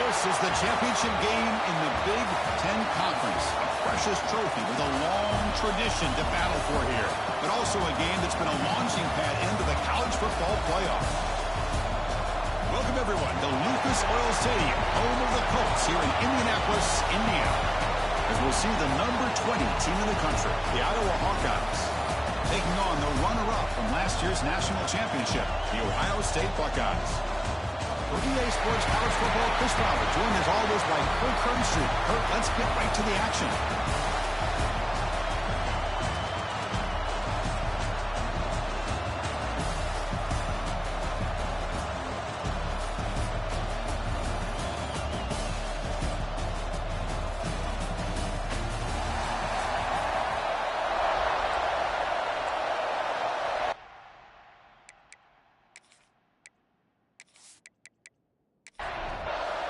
This is the championship game in the Big Ten Conference. A precious trophy with a long tradition to battle for here. But also a game that's been a launching pad into the college football playoffs. Welcome, everyone, to Lucas Oil Stadium, home of the Colts here in Indianapolis, Indiana. As we'll see the number 20 team in the country, the Iowa Hawkeyes, taking on the runner-up from last year's national championship, the Ohio State Buckeyes. For EA Sports College Football, Chris Bauer, joined as always by Kurt Kernstreet. Kurt, let's get right to the action.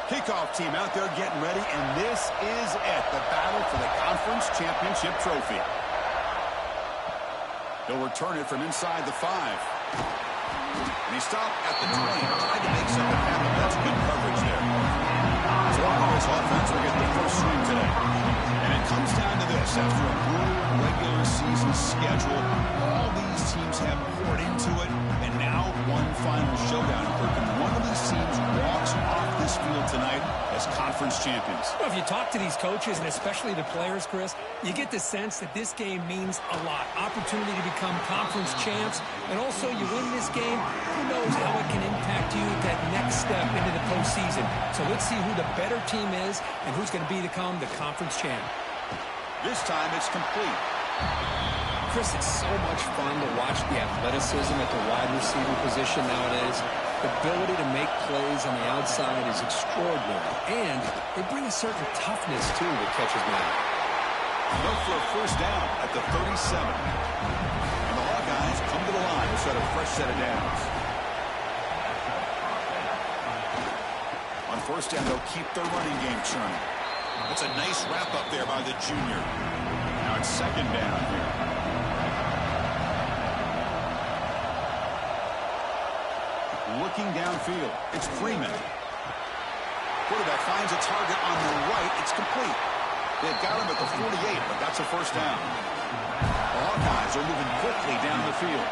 Kickoff team out there getting ready, and this is it, the battle for the conference championship trophy. They'll return it from inside the 5. And he stopped at the 20, tried to make something happen. That's good coverage there. So Ohio's offense will get the first swing today. And it comes down to this. After a brutal regular season schedule, all these teams have poured into it, and now one final showdown. And one of these teams walks off this field tonight as conference champions. Well, if you talk to these coaches, and especially the players, Chris, you get the sense that this game means a lot. Opportunity to become conference champs, and also you win this game, who knows how it can impact you that next step into the postseason. So let's see who the better team is and who's going to become the conference champ. This time it's complete. Chris, it's so much fun to watch the athleticism at the wide receiver position nowadays. The ability to make plays on the outside is extraordinary, and they bring a certain toughness, too, that catches me out. Look for a first down at the 37. And the Hawkeyes come to the line to set a fresh set of downs. On first down, they'll keep their running game churning. That's a nice wrap-up there by the junior. Now it's second down here. Looking downfield, it's Freeman. Quarterback finds a target on the right. It's complete. They've got him at the 48, but that's a first down. The Hawkeyes are moving quickly down the field.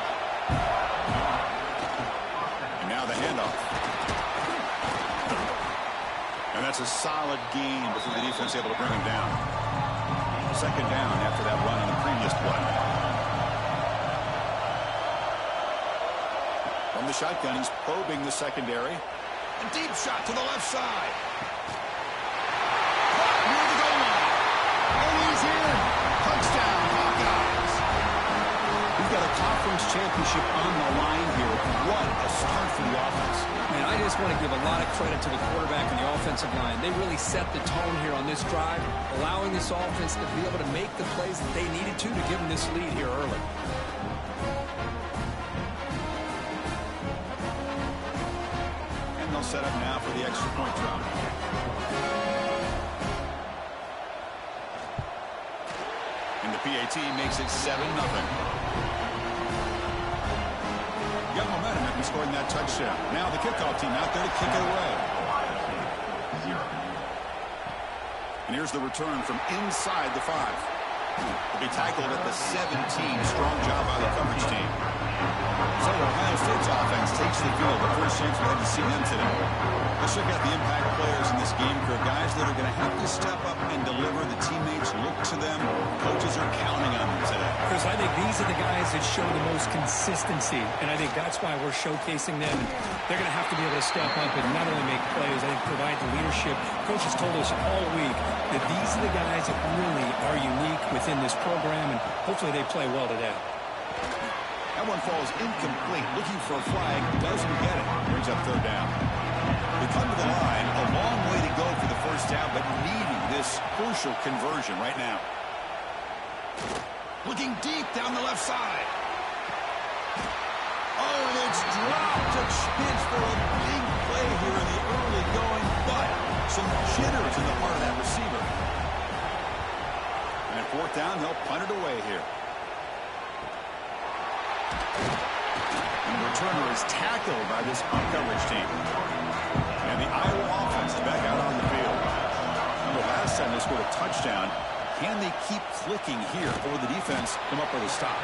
And now the handoff. And that's a solid gain before the defense able to bring him down. Second down after that run on the previous play. From the shotgun, he's probing the secondary. A deep shot to the left side. Caught near the goal line. And he's in. Touchdown, Hawkeyes. We've got a conference championship on the line here. What a start for the offense. Man, I just want to give a lot of credit to the quarterback and the offensive line. They really set the tone here on this drive, allowing this offense to be able to make the plays that they needed to give them this lead here early. Set up now for the extra point drop. And the PAT makes it 7-0. Got momentum after scoring that touchdown. Now the kickoff team out there to kick it away. And here's the return from inside the 5. Will be tackled at the 17. Strong job by the coverage team. So Ohio State's offense takes the field. The first chance we had to see them today. Let's check out the impact players in this game for guys that are going to have to step up and deliver. The teammates look to them. Coaches are counting on them today. Chris, I think these are the guys that show the most consistency, and I think that's why we're showcasing them. They're going to have to be able to step up and not only make plays, I think provide the leadership. Coach has told us all week that these are the guys that really are unique within this program, and hopefully they play well today. That one falls incomplete. Looking for a flag. Doesn't get it. Brings up third down. They come to the line. A long way to go for the first down, but needing this crucial conversion right now. Looking deep down the left side. Oh, and it's dropped a chance for a big play here in the early going, but some jitters in the part of that receiver. And at fourth down, they'll punt it away here. And the returner is tackled by this coverage team. And the Iowa offense is back out on the last time they scored a touchdown. Can they keep clicking here, or the defense come up with a stop?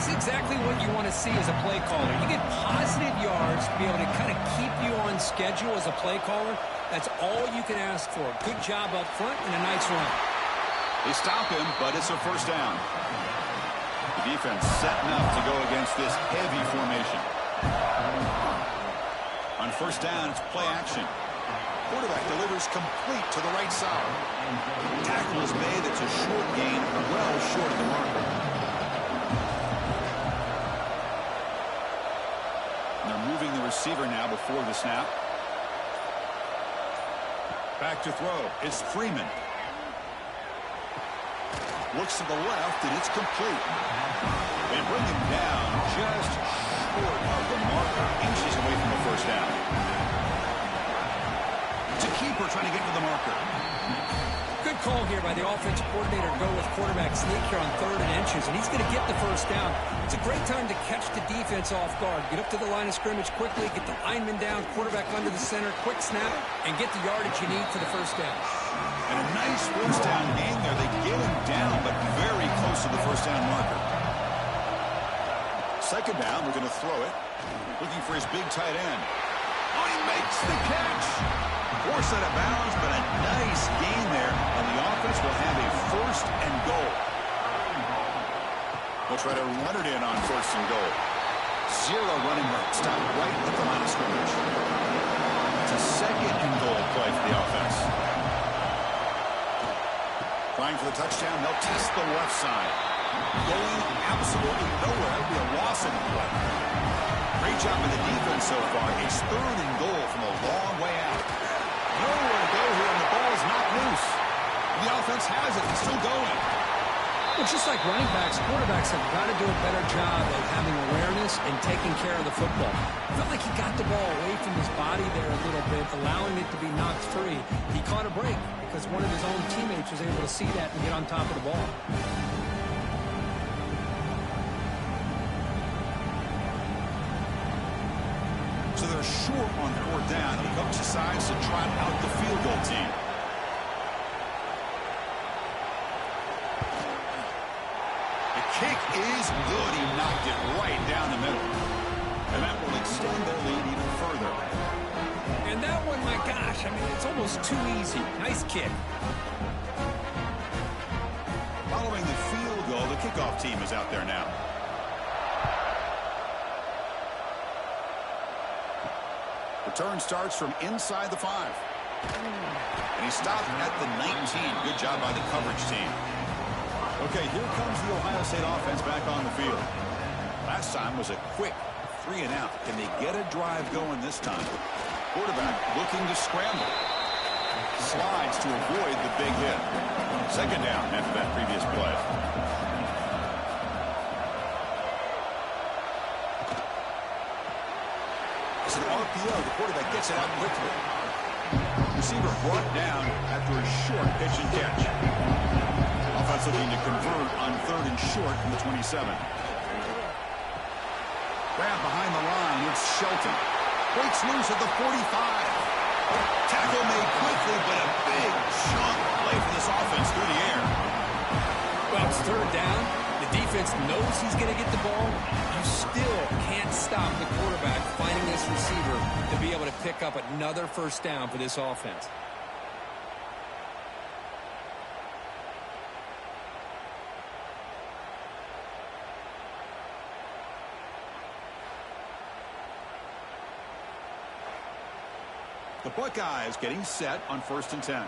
It's exactly what you want to see as a play caller. You get positive yards, be able to kind of keep you on schedule as a play caller. That's all you can ask for. Good job up front and a nice run. They stop him, but it's a first down. The defense setting up to go against this heavy formation. On first down, it's play action. Quarterback delivers complete to the right side. Tackle is made. It's a short gain, well short of the marker. And they're moving the receiver now before the snap. Back to throw. It's Freeman. Looks to the left, and it's complete. They bring him down just short of the marker, inches away from the first down. It's a keeper trying to get to the marker. Good call here by the offensive coordinator to go with quarterback sneak here on 3rd and inches, and he's going to get the first down. It's a great time to catch the defense off guard. Get up to the line of scrimmage quickly, get the lineman down, quarterback under the center, quick snap, and get the yardage you need for the first down. And a nice first down gain there. They get him down, but very close to the first down marker. Second down, we're going to throw it. Looking for his big tight end. Oh, he makes the catch. Forced out of bounds, but a nice gain there. And the offense will have a first and goal. They'll try to run it in on first and goal. Zero running room. Stop right at the line of scrimmage. It's a second and goal play for the offense. Trying for the touchdown. They'll test the left side. Going absolutely nowhere. That would be a loss in the play. Great job by the defense so far. It's 3rd and goal from a long way out. Nowhere to go here, and the ball is knocked loose. The offense has it. It's still going. Well, just like running backs, quarterbacks have got to do a better job of having awareness and taking care of the football. I felt like he got the ball away from his body there a little bit, allowing it to be knocked free. He caught a break because one of his own teammates was able to see that and get on top of the ball. So they're short on 4th down. The coach decides to trot out the field goal team. The kick is good. He knocked it right down the middle. And that will extend their lead even further. And that one, my gosh, I mean, it's almost too easy. Nice kick. Following the field goal, the kickoff team is out there now. Return starts from inside the 5. And he stopped at the 19. Good job by the coverage team. Okay, here comes the Ohio State offense back on the field. Last time was a quick 3 and out. Can they get a drive going this time? Quarterback looking to scramble. Slides to avoid the big hit. Second down after that previous play. It's an RPO. The quarterback gets it out quickly. Receiver brought down after a short pitch and catch. Offense looking to convert on 3rd and short from the 27. Grab behind the line. It's Shelton. Breaks loose at the 45. Tackle made quickly, but a big chunk play for this offense through the air. Well, it's 3rd down. The defense knows he's going to get the ball. You still can't stop the quarterback finding this receiver to be able to pick up another first down for this offense. The Buckeyes getting set on 1st and 10.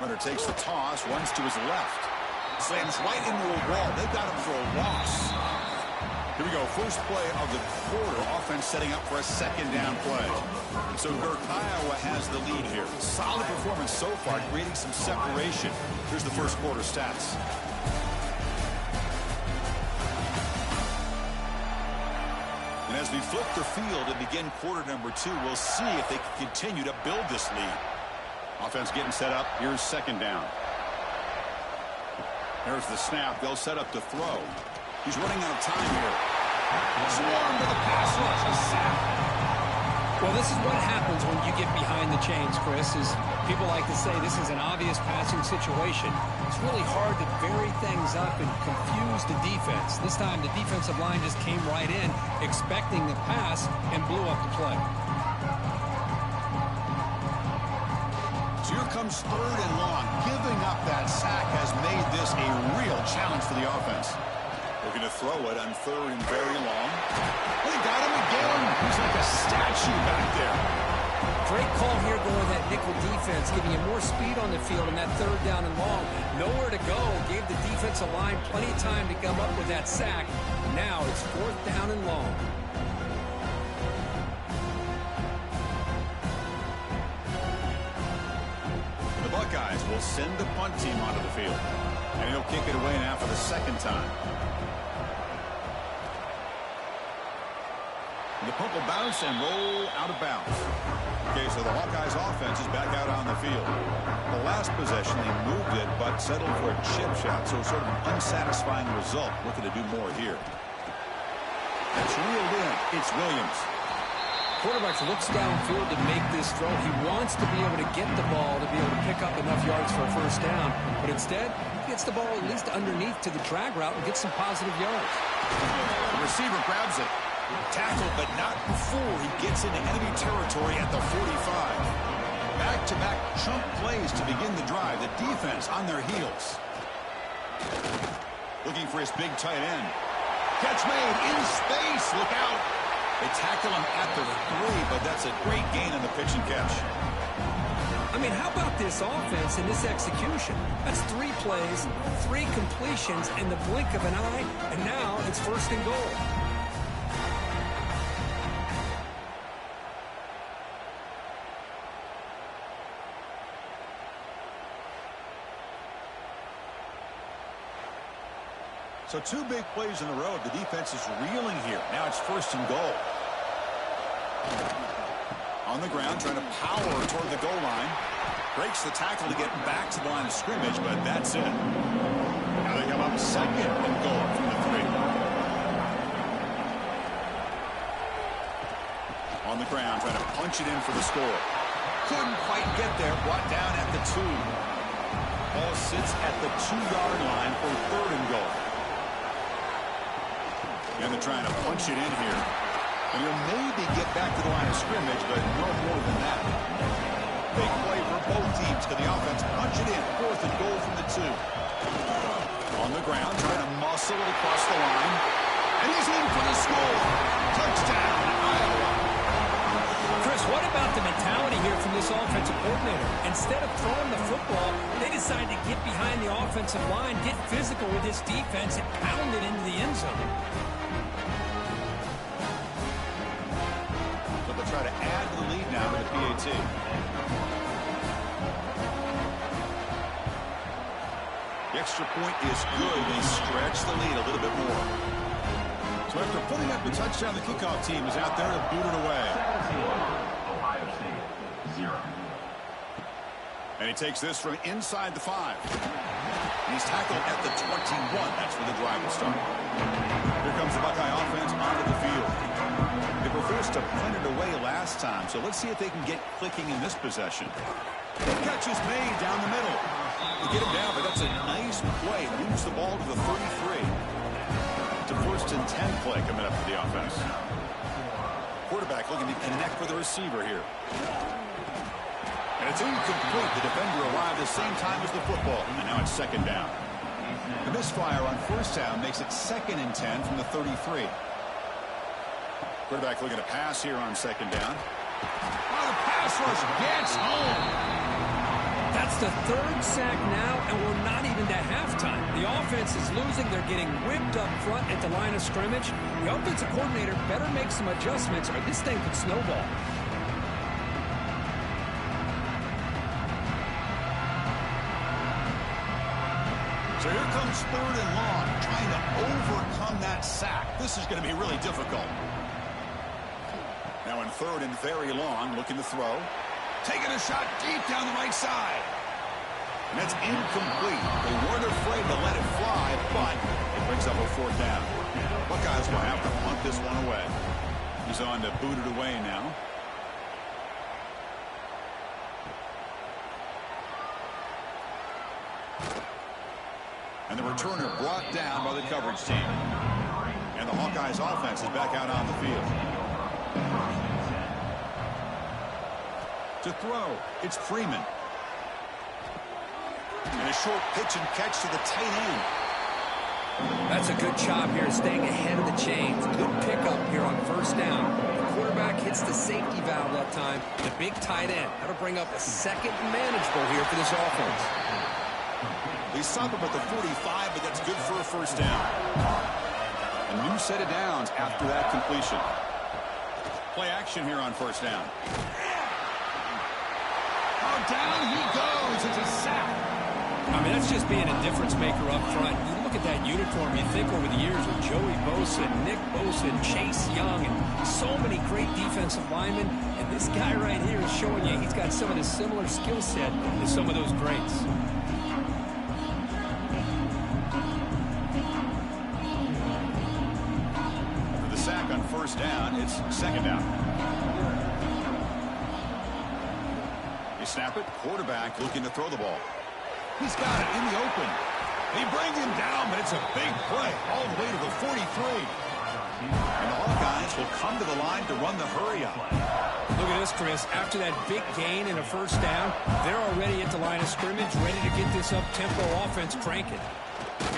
Runner takes the toss, runs to his left. Slams right into a wall. They've got him for a loss. Here we go. First play of the quarter. Offense setting up for a second down play. So Iowa has the lead here. Solid performance so far, creating some separation. Here's the first quarter stats. And as we flip the field and begin quarter number 2, we'll see if they can continue to build this lead. Offense getting set up. Here's second down. There's the snap. They'll set up to throw. He's running out of time here. Swarm to the pass rush. A sack. Well, this is what happens when you get behind the chains, Chris, is people like to say this is an obvious passing situation. It's really hard to vary things up and confuse the defense. This time, the defensive line just came right in, expecting the pass, and blew up the play. So here comes 3rd and long. Giving up that sack has made this a real challenge for the offense. Looking to throw it on 3rd and very long. They got him again. He's like a statue back there. Great call here going that nickel defense, giving you more speed on the field in that 3rd down and long. Nowhere to go. Gave the defensive line plenty of time to come up with that sack. Now it's 4th down and long. The Buckeyes will send the punt team onto the field. And he'll kick it away now for the 2nd time. The punt will bounce and roll out of bounds. Okay, so the Hawkeyes offense is back out on the field. The last possession, they moved it, but settled for a chip shot, so sort of an unsatisfying result. Looking to do more here. It's reeled in. It's Williams. Quarterback looks downfield to make this throw. He wants to be able to get the ball to be able to pick up enough yards for a 1st down, but instead, he gets the ball at least underneath to the drag route and gets some positive yards. The receiver grabs it. Tackled, but not before he gets into enemy territory at the 45. Back-to-back chunk plays to begin the drive. The defense on their heels. Looking for his big tight end. Catch made in space. Look out. They tackle him at the 3, but that's a great gain on the pitch and catch. I mean, how about this offense and this execution? That's 3 plays, 3 completions in the blink of an eye, and now it's 1st and goal. So 2 big plays in a row. The defense is reeling here. Now it's 1st and goal. On the ground, trying to power toward the goal line. Breaks the tackle to get back to the line of scrimmage, but that's it. Now they come up 2nd and goal from the 3. On the ground, trying to punch it in for the score. Couldn't quite get there. Brought down at the 2. Ball sits at the 2-yard line for 3rd and goal. And they're trying to punch it in here. And he'll maybe get back to the line of scrimmage, but no more than that. Big play for both teams. Can the offense punch it in? 4th and goal from the 2. On the ground, trying to muscle it across the line. And he's in for the score. Touchdown, Iowa. Chris, what about the mentality here from this offensive coordinator? Instead of throwing the football, they decide to get behind the offensive line, get physical with this defense, and pound it into the end zone. Try to add to the lead now with the PAT. The extra point is good. They stretch the lead a little bit more. So after putting up the touchdown, the kickoff team is out there to boot it away. And he takes this from inside the 5. And he's tackled at the 21. That's where the drive will start. Here comes the Buckeye offense onto the field. They were forced to punt it away last time, so let's see if they can get clicking in this possession. The catch is made down the middle. They get him down, but that's a nice play. Moves the ball to the 33. It's a 1st and 10 play coming up for the offense. Quarterback looking to connect with the receiver here. And it's incomplete. The defender arrived the same time as the football, and now it's 2nd down. The misfire on 1st down makes it 2nd and 10 from the 33. Quarterback looking to pass here on 2nd down. Oh, the pass rush gets home. That's the 3rd sack now, and we're not even to halftime. The offense is losing. They're getting whipped up front at the line of scrimmage. The offensive coordinator better make some adjustments, or this thing could snowball. So here comes 3rd and long, trying to overcome that sack. This is going to be really difficult. Now in 3rd and very long, looking to throw. Taking a shot deep down the right side. And that's incomplete. They weren't afraid to let it fly, but it brings up a 4th down. Buckeyes will have to punt this one away. He's on to boot it away now. And the returner brought down by the coverage team. And the Hawkeyes offense is back out on the field. To throw, it's Freeman. And a short pitch and catch to the tight end. That's a good job here, staying ahead of the chains. Good pickup here on first down. The quarterback hits the safety valve that time. The big tight end. That'll bring up a second manageable here for this offense. They stop him at the 45, but that's good for a first down. A new set of downs after that completion. Play action here on first down. Oh, down he goes. It's a sack. I mean, that's just being a difference maker up front. You look at that uniform, you think over the years with Joey Bosa, Nick Bosa, Chase Young, and so many great defensive linemen. And this guy right here is showing you he's got some of the similar skill set to some of those greats. For the sack on first down, it's second down. They snap it. Quarterback looking to throw the ball. He's got it in the open. They bring him down, but it's a big play all the way to the 43. And the Hawkeyes will come to the line to run the hurry-up. Look at this, Chris. After that big gain and a first down, they're already at the line of scrimmage, ready to get this up-tempo offense cranking.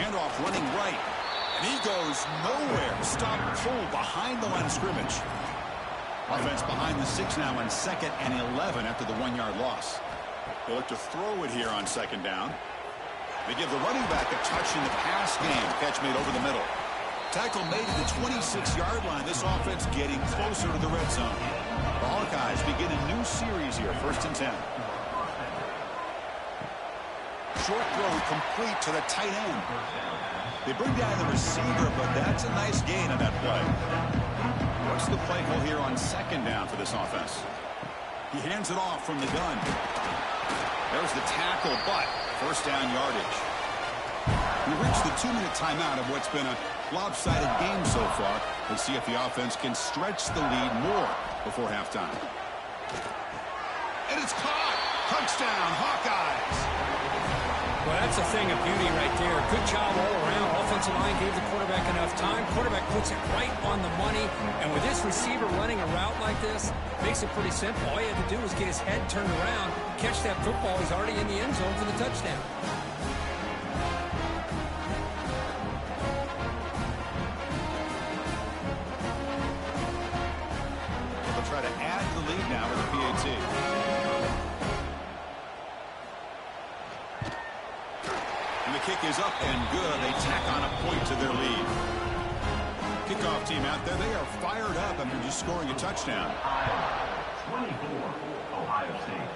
Handoff running right. And he goes nowhere. Stop pull behind the line of scrimmage. Offense behind the 6 now on 2nd and 11 after the 1-yard loss. They look to throw it here on second down. They give the running back a touch in the pass game. Catch made over the middle. Tackle made at the 26-yard line. This offense getting closer to the red zone. The Hawkeyes begin a new series here. 1st and 10. Short throw complete to the tight end. They bring down the receiver, but that's a nice gain on that play. What's the play call here on second down for this offense? He hands it off from the gun. There's the tackle, but first down yardage. We reached the 2-minute timeout of what's been a lopsided game so far. Let's see if the offense can stretch the lead more before halftime. And it's caught. Touchdown, Hawkeyes. Well, that's a thing of beauty right there. Good job all around. Offensive line gave the quarterback enough time. Quarterback puts it right on the money. And with this receiver running a route like this, makes it pretty simple. All he had to do was get his head turned around, catch that football. He's already in the end zone for the touchdown. They'll try to add to the lead now with the PAT. And the kick is up and good. They tack on a point to their lead. Kickoff team out there, they are fired up after just scoring a touchdown. 24, Ohio State,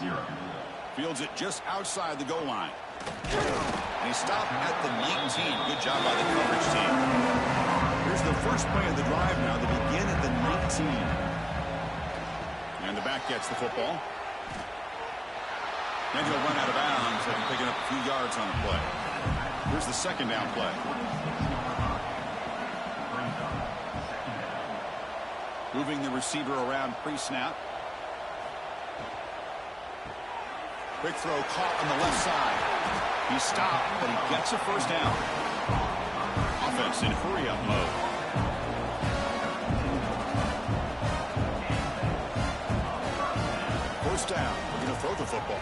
0. Fields it just outside the goal line. And he stopped at the 19. Good job by the coverage team. Here's the first play of the drive now. They begin at the 19. And the back gets the football. Then he'll run out of bounds and picking up a few yards on the play. Here's the second down play. Moving the receiver around pre-snap. Quick throw caught on the left side. He stopped, but he gets a first down. Offense in hurry-up mode. First down. We're going to throw the football.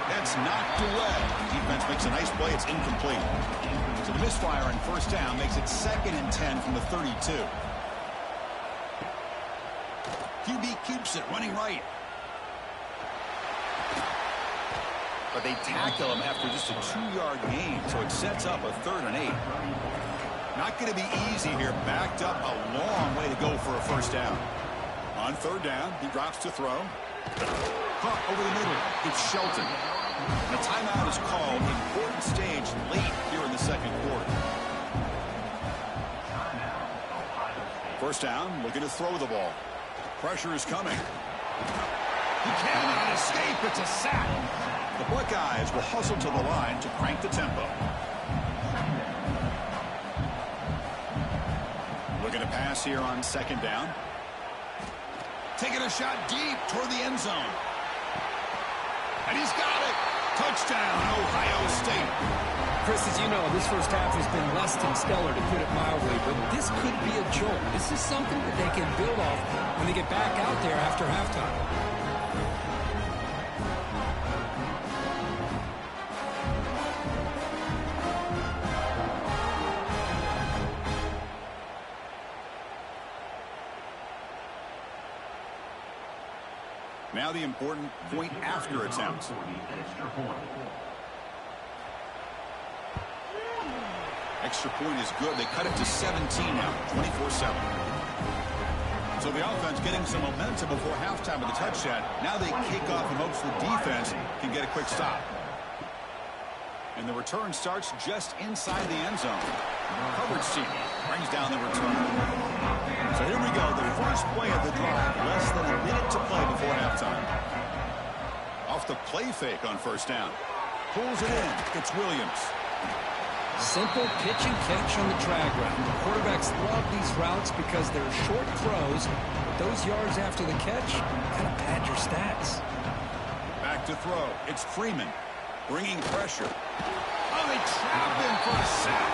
That's knocked away. Defense makes a nice play. It's incomplete. So the misfire on first down makes it 2nd and 10 from the 32. QB keeps it running right. But they tackle him after just a 2-yard gain, so it sets up a 3rd and 8. Not going to be easy here. Backed up a long way to go for a first down. On 3rd down, he drops to throw. Caught over the middle. It's Shelton. And a timeout is called. Important stage late here in the 2nd quarter. First down, looking to throw the ball. Pressure is coming. He cannot escape. It's a sack. The Buckeyes will hustle to the line to crank the tempo. Looking to pass here on 2nd down. Taking a shot deep toward the end zone. And he's got it. Touchdown, Ohio State. Chris, as you know, this first half has been less than stellar, to put it mildly, but this could be a jolt. This is something that they can build off when they get back out there after halftime. Now the important point after attempt. Extra point is good. They cut it to 17 now, 24-7. So the offense getting some momentum before halftime with the touchdown. Now they kick off and hopes the defense can get a quick stop. And the return starts just inside the end zone. Coverage team brings down the return. So here we go, the first play of the drive, less than a minute to play before halftime. Off the play fake on first down. Pulls it in. It's Williams. Simple pitch and catch on the drag route. The quarterbacks love these routes because they're short throws. But those yards after the catch kind of pad your stats. Back to throw. It's Freeman bringing pressure. Oh, they trap him for a sack.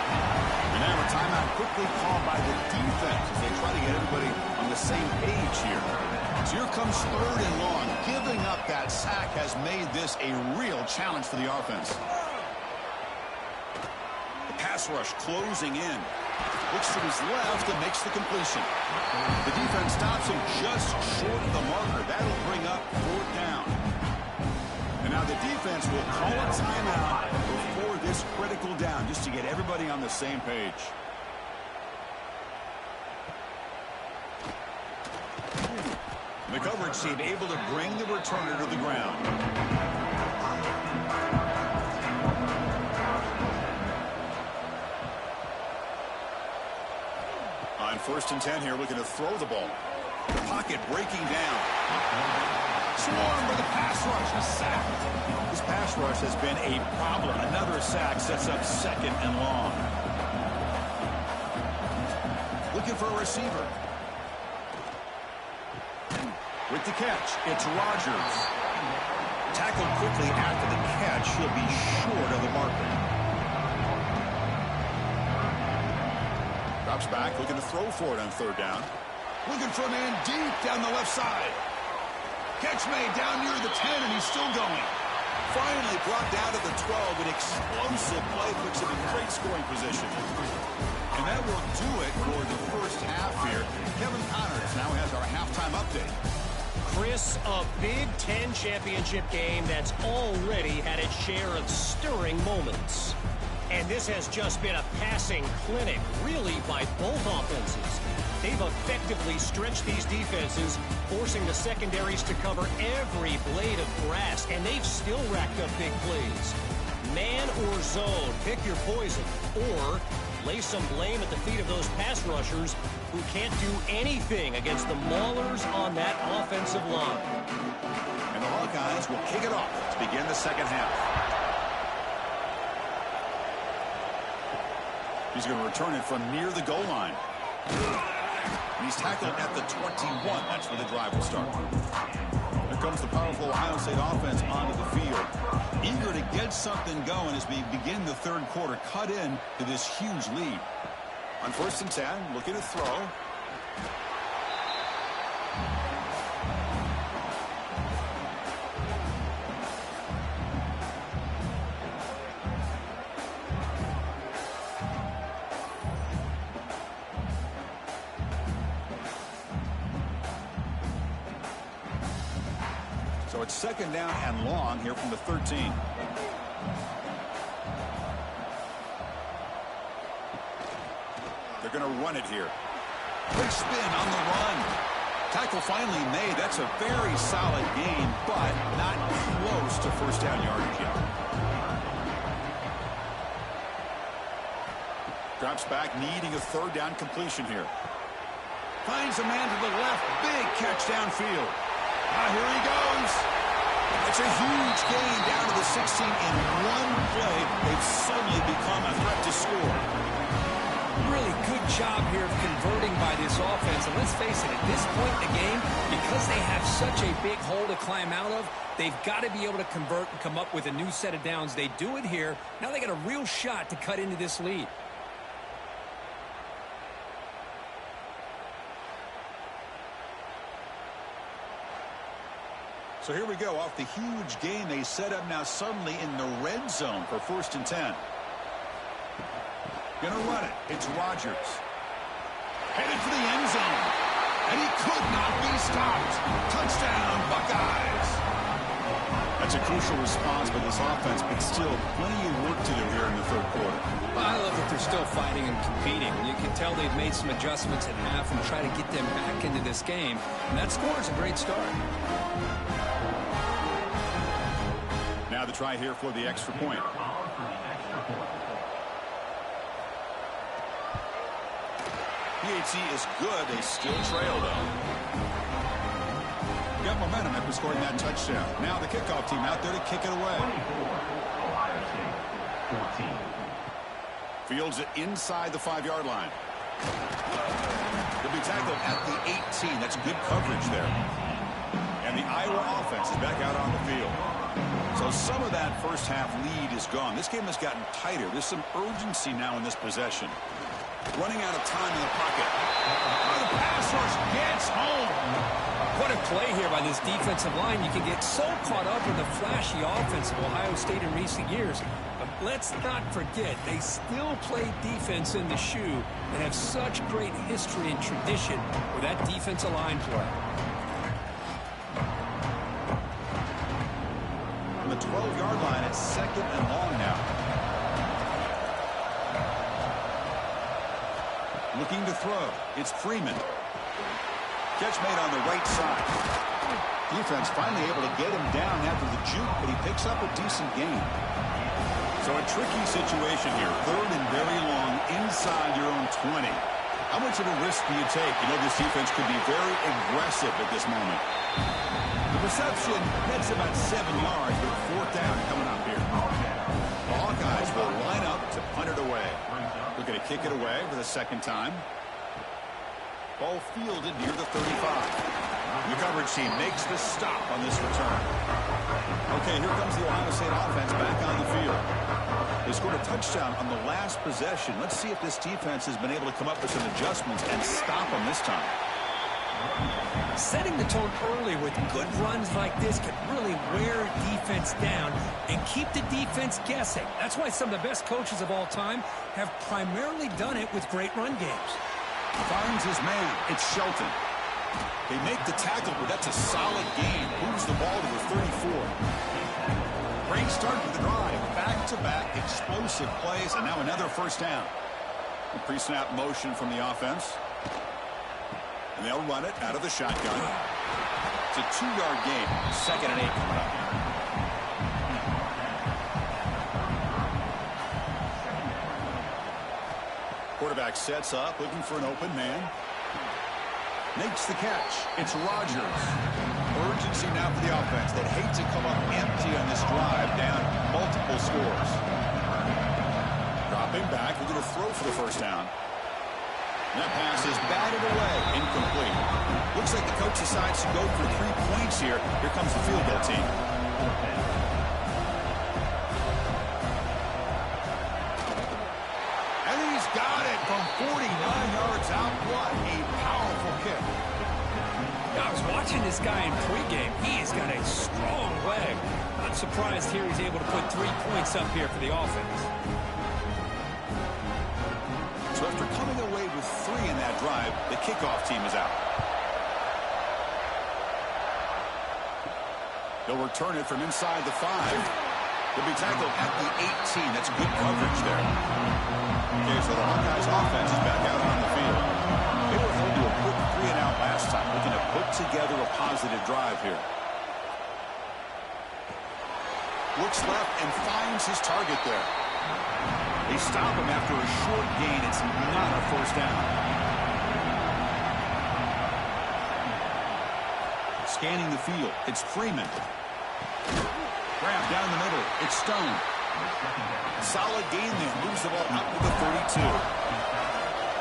And now a timeout quickly called by the defense as they try to get everybody on the same page here. So here comes 3rd and long. Giving up that sack has made this a real challenge for the offense. Pass rush closing in. Looks to his left and makes the completion. The defense stops him just short of the marker. That'll bring up 4th down. And now the defense will call a timeout before this critical down, just to get everybody on the same page. The coverage team able to bring the returner to the ground. On 1st and 10 here, looking to throw the ball. The pocket breaking down. Swarmed with a pass rush. A sack. This pass rush has been a problem. Another sack sets up 2nd and long. Looking for a receiver. With the catch, it's Rodgers. Tackled quickly after the catch. He'll be short of the marker. Drops back, looking to throw for it on 3rd down. Looking for a man deep down the left side. Catch made down near the 10, and he's still going. Finally brought down to the 12. An explosive play puts him in great scoring position. And that will do it for the first half here. Kevin Connors now has our halftime update. Chris, a Big Ten championship game that's already had its share of stirring moments. And this has just been a passing clinic, really, by both offenses. They've effectively stretched these defenses, forcing the secondaries to cover every blade of grass, and they've still racked up big plays. Man or zone, pick your poison, or lay some blame at the feet of those pass rushers who can't do anything against the maulers on that offensive line. And the Hawkeyes will kick it off to begin the second half. He's going to return it from near the goal line. And he's tackled at the 21. That's where the drive will start. Here comes the powerful Ohio State offense onto the field. Eager to get something going as we begin the 3rd quarter. Cut in to this huge lead. On 1st and 10, looking to throw. So it's 2nd down and long here from the 13. They're going to run it here. Quick spin on the run. Tackle finally made. That's a very solid gain, but not close to 1st down yardage yet. Drops back, needing a 3rd down completion here. Finds a man to the left. Big catch downfield. Here he goes. It's a huge gain down to the 16 in one play. They've suddenly become a threat to score. Really good job here of converting by this offense. And let's face it, at this point in the game, because they have such a big hole to climb out of, they've got to be able to convert and come up with a new set of downs. They do it here. Now they got a real shot to cut into this lead. So here we go, off the huge gain they set up now suddenly in the red zone for 1st and 10. Gonna run it. It's Rodgers. Headed for the end zone. And he could not be stopped. Touchdown, Buckeyes. That's a crucial response by this offense, but still plenty of work to do here in the 3rd quarter. Well, I love that they're still fighting and competing. You can tell they've made some adjustments at half and try to get them back into this game. And that score is a great start. Now the try here for the extra point. PAT is good. They still trail, though. Got momentum after scoring that touchdown. Now the kickoff team out there to kick it away. Ohio State, 14. Fields it inside the 5-yard line. He'll be tackled at the 18. That's good coverage there. And the Iowa offense is back out on the field. So some of that first half lead is gone. This game has gotten tighter. There's some urgency now in this possession. Running out of time in the pocket. Oh, the pass rush gets home. What a play here by this defensive line. You can get so caught up in the flashy offense of Ohio State in recent years. But let's not forget, they still play defense in the shoe and have such great history and tradition with that defensive line play. On the 12-yard line, it's 2nd and long now. Looking to throw. It's Freeman. Catch made on the right side. Defense finally able to get him down after the juke, but he picks up a decent gain. So a tricky situation here. 3rd and very long inside your own 20. How much of a risk do you take? You know this defense could be very aggressive at this moment. The reception gets about 7 yards, but 4th down coming up here. The Hawkeyes will line up to punt it away. Looking to kick it away for the 2nd time. Ball fielded near the 35. The coverage team makes the stop on this return. Okay, here comes the Ohio State offense back on the field. They scored a touchdown on the last possession. Let's see if this defense has been able to come up with some adjustments and stop them this time. Setting the tone early with good runs like this can really wear defense down and keep the defense guessing. That's why some of the best coaches of all time have primarily done it with great run games. Finds his man. It's Shelton. They make the tackle, but that's a solid gain. Moves the ball to the 34. Great start to the drive. Back-to-back explosive plays, and now another 1st down. The pre-snap motion from the offense. And they'll run it out of the shotgun. It's a 2-yard gain. 2nd and 8 coming up. Quarterback sets up, looking for an open man. Makes the catch. It's Rodgers. Urgency now for the offense that hate to come up empty on this drive, down multiple scores. Dropping back, we're going to throw for the 1st down. And that pass is batted away, incomplete. Looks like the coach decides to go for 3 points here. Here comes the field goal team. And he's got it from 49 yards out. What a powerful kick. I was watching this guy in pregame. He's got a strong leg. Not surprised here he's able to put 3 points up here for the offense. So after coming away with 3 in that drive, the kickoff team is out. They'll return it from inside the 5. They'll be tackled at the 18. That's good coverage there. Okay, so the Hawkeyes offense is back out on the field. They were held to a quick 3 and out last time, looking to put together a positive drive here. Looks left and finds his target there. They stop him after a short gain. It's not a 1st down. Scanning the field. It's Freeman. Grab down the middle. It's Stone. Solid gain there. Moves the ball out to the 32.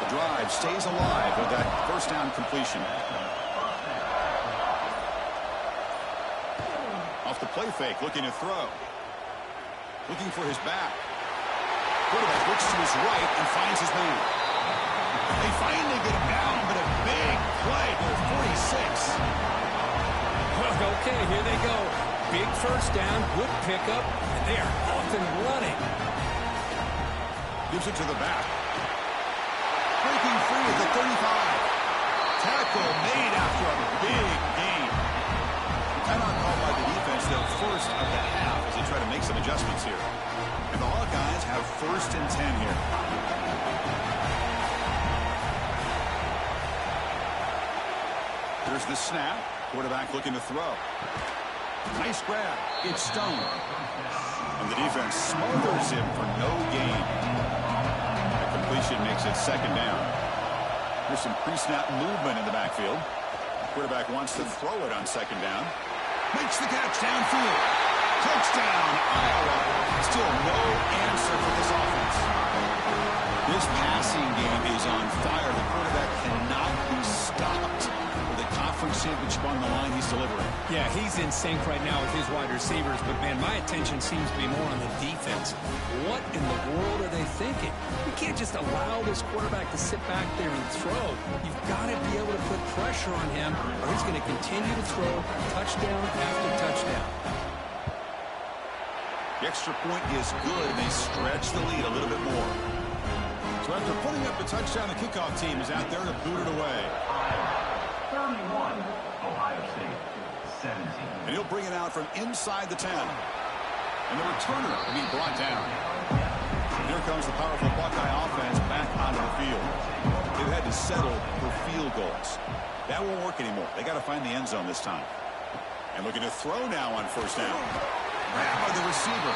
drive stays alive with that first down completion. Off the play fake, looking to throw. Looking for his back. Quarterback looks to his right and finds his man. They finally get him down, but a big play for 46. Well, okay, here they go. Big first down, good pickup, and they are off and running. Gives it to the back. Breaking free at the 35. Tackle made after a big gain. Timeout called by the defense, their first of the half, as they try to make some adjustments here. And the Hawkeyes have 1st and 10 here. Here's the snap. Quarterback looking to throw. Nice grab. It's Stone. And the defense smothers him for no gain. The completion makes it 2nd down. There's some pre-snap movement in the backfield. Quarterback wants to throw it on 2nd down. Makes the catch downfield. Touchdown, Iowa. Still no answer for this offense. This passing game is on fire. The quarterback cannot be stopped. With a conference championship on the line, he's delivering. Yeah, he's in sync right now with his wide receivers, but, man, my attention seems to be more on the defense. What in the world are they thinking? You can't just allow this quarterback to sit back there and throw. You've got to be able to put pressure on him, or he's going to continue to throw touchdown after touchdown. The extra point is good, and they stretch the lead a little bit more. So after putting up the touchdown, the kickoff team is out there to boot it away. 31, Ohio State, 17. And he'll bring it out from inside the 10. And the returner will be brought down. Here comes the powerful Buckeye offense back onto the field. They've had to settle for field goals. That won't work anymore. They got to find the end zone this time. And looking to throw now on 1st down. Grab by the receiver.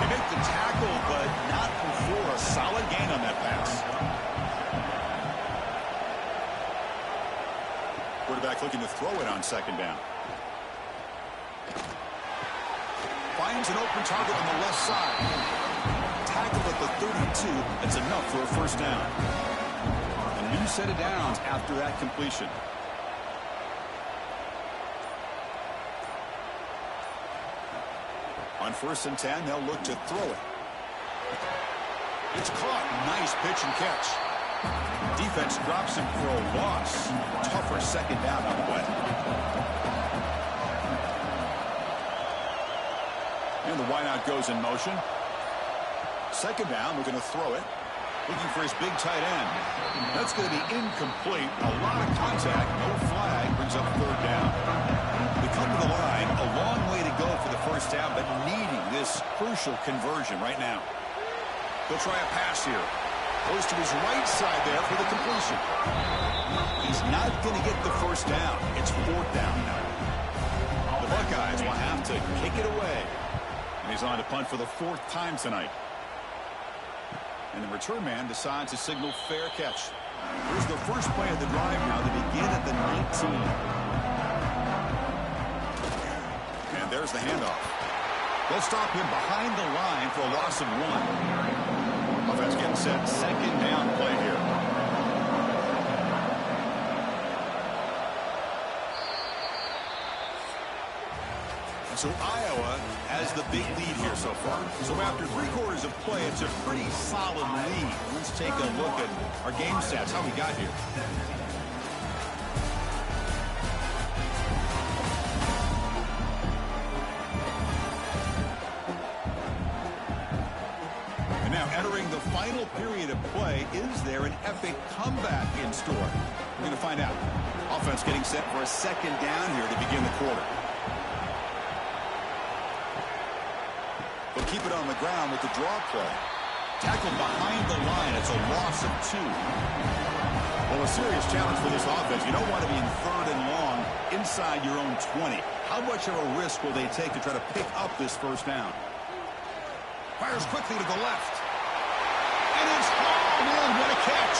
They make the tackle, but not before a solid gain on that pass. Quarterback looking to throw it on 2nd down. Finds an open target on the left side. Tackled at the 32. That's enough for a 1st down. A new set of downs after that completion. On 1st and 10, they'll look to throw it. It's caught. Nice pitch and catch. Defense drops him for a loss. Tougher 2nd down on the way. And the wideout goes in motion. 2nd down, looking to throw it. Looking for his big tight end. That's going to be incomplete. A lot of contact. No flag. Brings up 3rd down. They come to the line. A long way to go for the 1st down, but needing this crucial conversion right now. He'll try a pass here. Goes to his right side there for the completion. He's not going to get the 1st down. It's 4th down now. The Buckeyes will have to kick it away. And he's on to punt for the 4th time tonight. And the return man decides to signal fair catch. Here's the first play of the drive now. They begin at the 19. And there's the handoff. They'll stop him behind the line for a loss of 1. Offense getting set. 2nd down play here. So Iowa has the big lead here so far. So after 3/4 of play, it's a pretty solid lead. Let's take a look at our game stats, how we got here. And now entering the final period of play, is there an epic comeback in store? We're going to find out. Offense getting set for a 2nd down here to begin the quarter. They'll keep it on the ground with the draw play. Tackled behind the line. It's a loss of 2. Well, a serious challenge for this offense. You don't want to be in 3rd and long inside your own 20. How much of a risk will they take to try to pick up this 1st down? Fires quickly to the left. And it's hauled in. What a catch.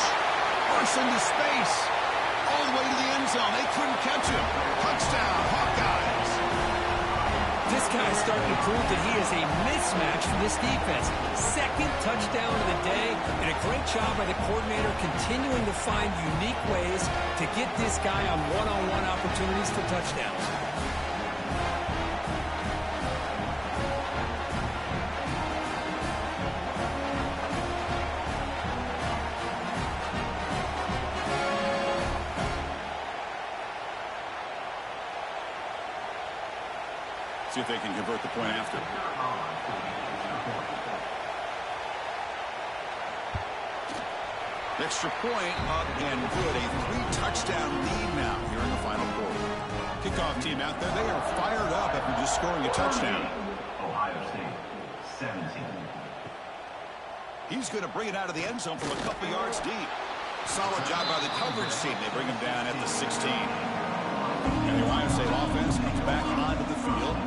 Bursts into space. All the way to the end zone. They couldn't catch him. Touchdown, Hawkeyes. This guy's starting to prove that he is a mismatch for this defense. Second touchdown of the day, and a great job by the coordinator continuing to find unique ways to get this guy on one-on-one opportunities for touchdowns. See if they can convert the point after. Extra point up and good. A 3-touchdown lead now here in the final quarter. Kickoff team out there. They are fired up after just scoring a touchdown. Ohio State, 17. He's going to bring it out of the end zone from a couple yards deep. Solid job by the coverage team. They bring him down at the 16. And the Ohio State offense comes back onto the field.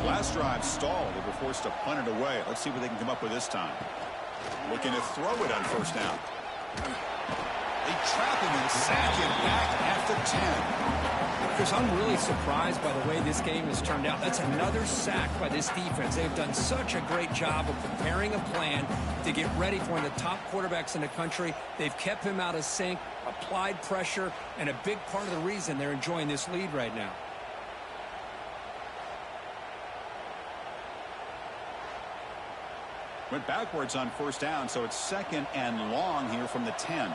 Last drive stalled. They were forced to punt it away. Let's see what they can come up with this time. Looking to throw it on first down. They trap him and sack him back at the 10. Chris, I'm really surprised by the way this game has turned out. That's another sack by this defense. They've done such a great job of preparing a plan to get ready for one of the top quarterbacks in the country. They've kept him out of sync, applied pressure, and a big part of the reason they're enjoying this lead right now. Went backwards on first down, so it's second and long here from the 10.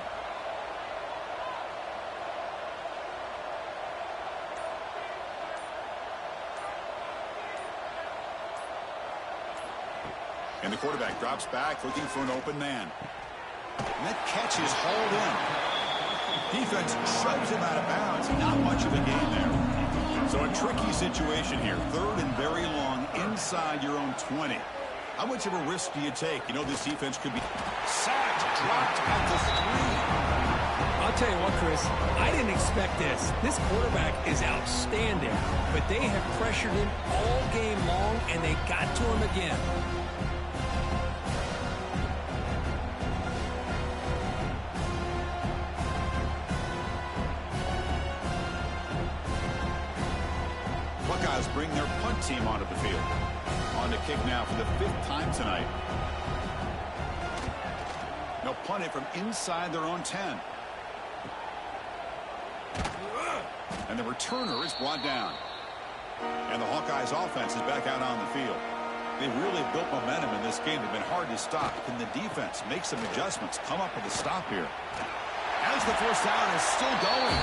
And the quarterback drops back, looking for an open man. And that catch is hauled in. Defense shoves him out of bounds. Not much of a gain there. So a tricky situation here. Third and very long inside your own 20. How much of a risk do you take? You know this defense could be sacked, dropped at the 3. I'll tell you what, Chris, I didn't expect this. This quarterback is outstanding, but they have pressured him all game long, and they got to him again. Buckeyes bring their punt team onto the field. On to kick now for the 5th time tonight. They'll punt it from inside their own 10. And the returner is brought down. And the Hawkeyes offense is back out on the field. They really built momentum in this game. They've been hard to stop. Can the defense make some adjustments, come up with a stop here? As the first down is still going.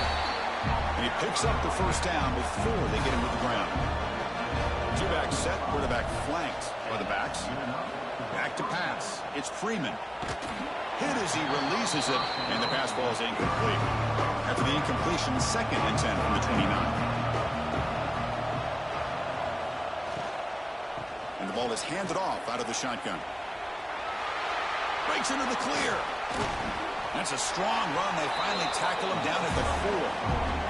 And he picks up the first down before they get him to the ground. Two-back set, quarterback flanked by the backs. Back to pass. It's Freeman. Hit as he releases it, and the pass ball is incomplete. After the incompletion, 2nd and 10 from the 29. And the ball is handed off out of the shotgun. Breaks into the clear. That's a strong run. They finally tackle him down at the 4.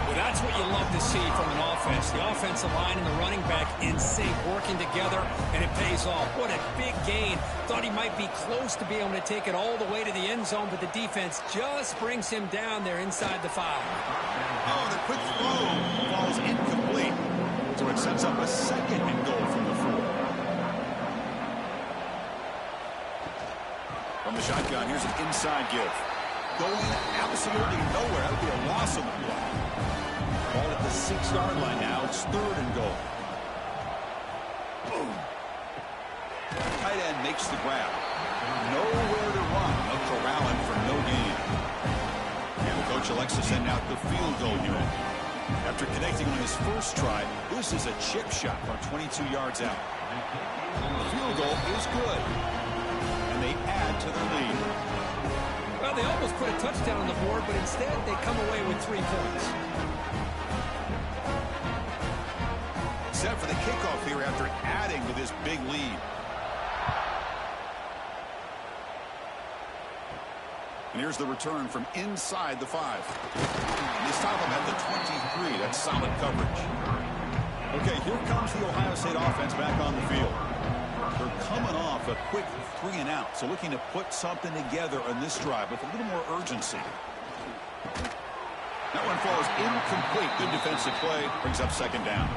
Well, that's what you love to see from an offense. The offensive line and the running back in sync, working together, and it pays off. What a big gain. Thought he might be close to being able to take it all the way to the end zone, but the defense just brings him down there inside the 5. Oh, the quick throw falls incomplete. So it sets up a 2nd and goal from the 4. From the shotgun, here's an inside give. Going absolutely nowhere. That would be a loss on the play. Ball at the 6-yard line now. It's 3rd and goal. Boom. Tight end makes the grab. Nowhere to run. No corralling for no gain. And the coach elects to send out the field goal unit. After connecting on his first try, this is a chip shot from 22 yards out. The field goal is good. And they add to their lead. Well, they almost put a touchdown on the board, but instead they come away with 3 points. Set for the kickoff here after adding to this big lead. And here's the return from inside the 5. They stop him at the 23. That's solid coverage. Okay, here comes the Ohio State offense back on the field. They're coming off a quick 3-and-out, so looking to put something together on this drive with a little more urgency. That one falls incomplete. Good defensive play. Brings up 2nd down.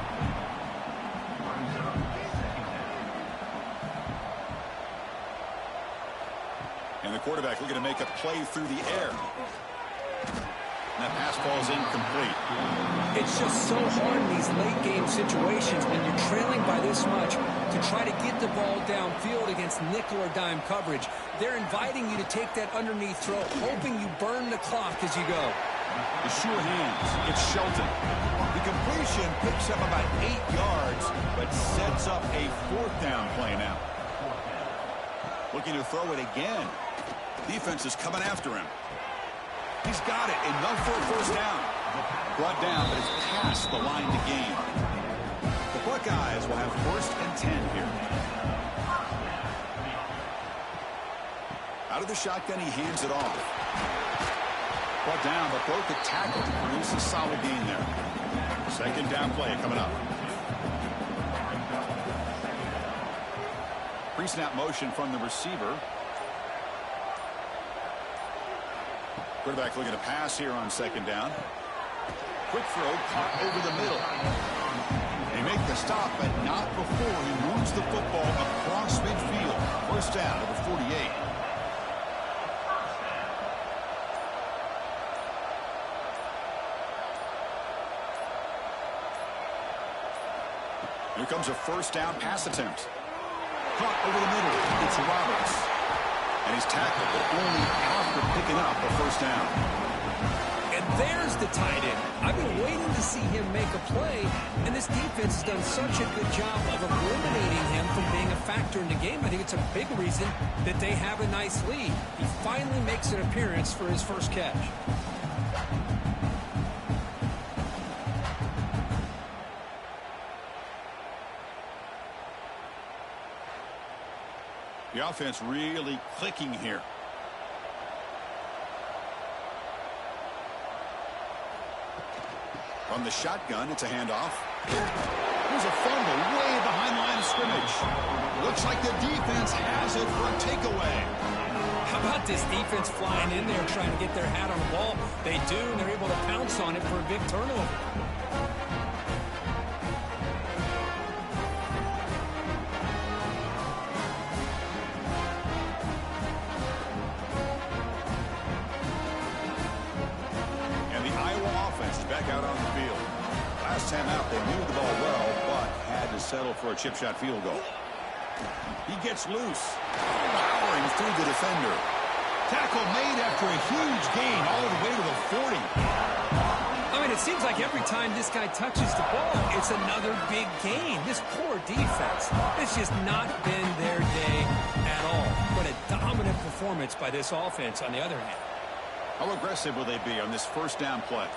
The quarterback looking to make a play through the air. And that pass falls incomplete. It's just so hard in these late game situations when you're trailing by this much to try to get the ball downfield against nickel or dime coverage. They're inviting you to take that underneath throw, hoping you burn the clock as you go. The sure hands. It's Shelton. The completion picks up about 8 yards, but sets up a 4th down play now. Looking to throw it again. Defense is coming after him. He's got it. Enough for a 1st down. Brought down, but it's past the line to gain. The Buckeyes will have 1st and 10 here. Out of the shotgun, he hands it off. Brought down, but broke the tackle to produce a solid gain there. 2nd down play coming up. Pre-snap motion from the receiver. Quarterback looking to pass here on 2nd down. Quick throw, caught over the middle. They make the stop, but not before he moves the football across midfield. 1st down to the 48. Here comes a 1st down pass attempt. Caught over the middle. It's Roberts. And he's tackled, but only after picking up the 1st down. And there's the tight end. I've been waiting to see him make a play, and this defense has done such a good job of eliminating him from being a factor in the game. I think it's a big reason that they have a nice lead. He finally makes an appearance for his 1st catch. The offense really clicking here. From the shotgun, it's a handoff. There's a fumble way behind the line of scrimmage. Looks like the defense has it for a takeaway. How about this defense flying in there trying to get their hat on the ball? They do, and they're able to pounce on it for a big turnover. Back out on the field. Last time out, they moved the ball well, but had to settle for a chip shot field goal. He gets loose, powering through the defender. Tackle made after a huge gain all the way to the 40. I mean, it seems like every time this guy touches the ball, it's another big gain. This poor defense, it's just not been their day at all. But a dominant performance by this offense on the other hand. How aggressive will they be on this 1st down play?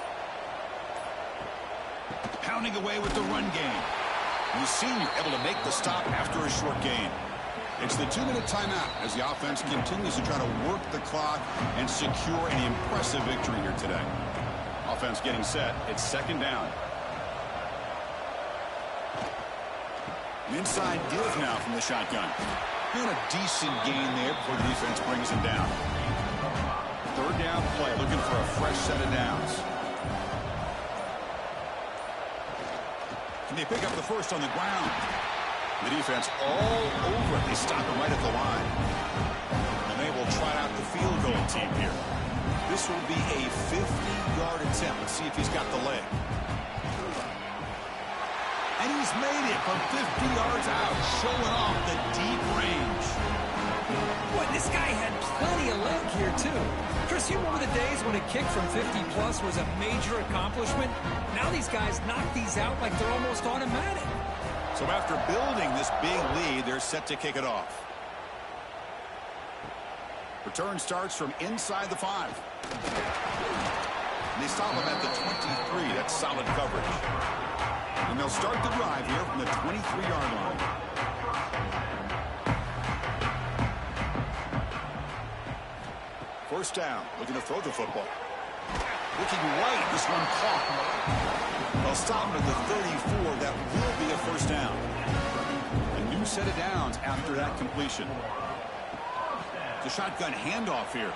Pounding away with the run game. And the senior able to make the stop after a short gain. It's the 2-minute timeout as the offense continues to try to work the clock and secure an impressive victory here today. Offense getting set. It's 2nd down. An inside give now from the shotgun. And a decent gain there before the defense brings him down. 3rd down play, looking for a fresh set of downs. And they pick up the 1st on the ground. The defense all over it. They stop him right at the line. And they will try out the field goal team here. This will be a 50-yard attempt. Let's see if he's got the leg. And he's made it from 50 yards out, showing off the deep range. Boy, this guy had plenty of leg here, too. Chris, you remember the days when a kick from 50-plus was a major accomplishment? Now these guys knock these out like they're almost automatic. So after building this big lead, they're set to kick it off. Return starts from inside the 5. And they stop him at the 23. That's solid coverage. And they'll start the drive here from the 23-yard line. First down, looking to throw the football. Looking right, this one caught. They'll stop him at the 34. That will be a 1st down. A new set of downs after that completion. The shotgun handoff here.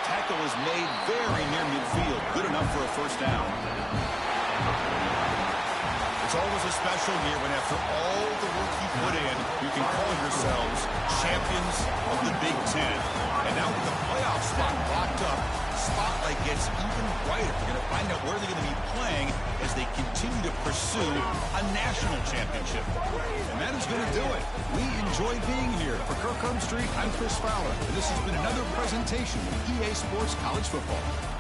Tackle is made very near midfield. Good enough for a 1st down. It's always a special year when after all the work you put in, you can call yourselves champions of the Big Ten. And now with the playoff spot locked up, spotlight gets even brighter. We're going to find out where they're going to be playing as they continue to pursue a national championship. And that is going to do it. We enjoy being here. For Kirk Street, I'm Chris Fowler, and this has been another presentation of EA Sports College Football.